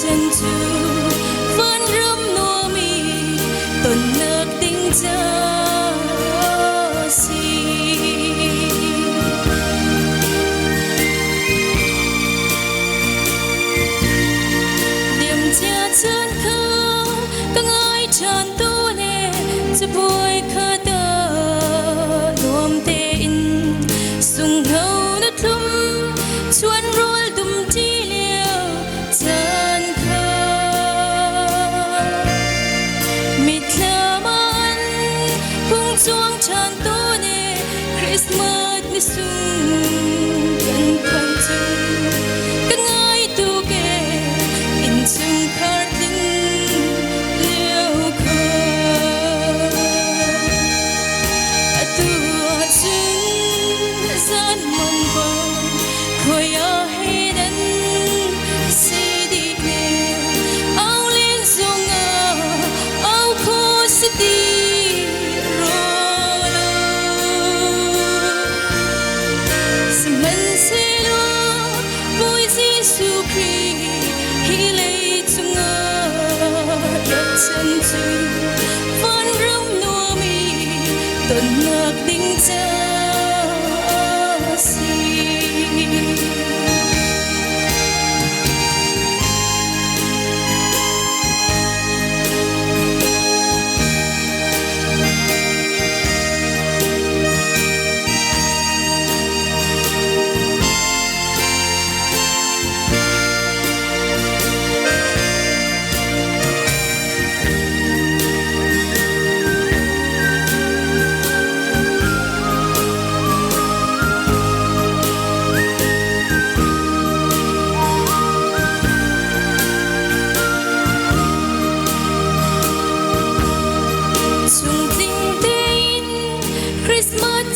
chân chu vẫn râm nua mi tuần nước tinh cha si điểm cha chân khâu các ngài tràn tu nèจะป่วยข้าเดินรวมเตอินส่งเฮานุทุ่มชวนรัวดุมที่เลี้ยวจันข้ามิตรมันพุ่งจวงชานตัวเนคริสต์มาสนิสุกันพันจุกันง่ายตัวแกอินจุงคาร์ดินเลี้ยวข้าSan mong bầu khơi ai đến si đi nè áo liên dung áo khô si đi rồi mình sẽ lo vui Giêsu Christ khi lấy dung đất chân chu vẫn rung nua mi tuần ngạc đinh cha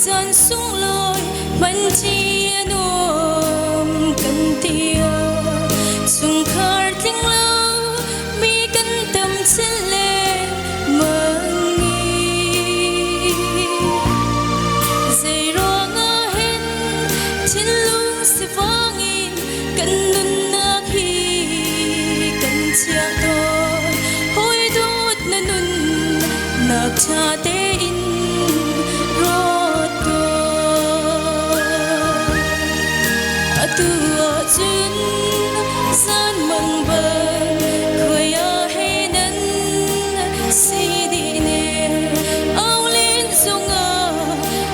Chân sung lôi mình chia nôm cần tia sung khar tiếng lâu mi cần tâm chân lệ mơ nghi dây ro ngơ hen trên lung se vang in cần nun na khi cần chia đôi hối đốt na nun nạc cha te in tua chun san mong bờ khơi ai đến si đi nè áo liên dung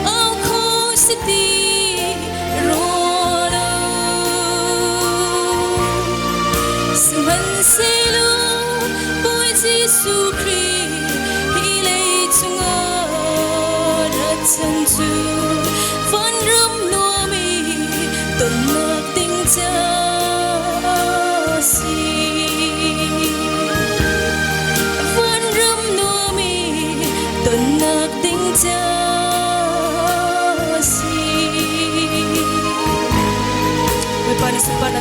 áo khô si đi rồi mình sẽ luôn vui Giêsu Christ khi lấy dung đất chân chu vẫn râm nua mi tuần ngạc tinh cha si vẫn râm nua mi tuần ngạc tinh cha si. May panis pa na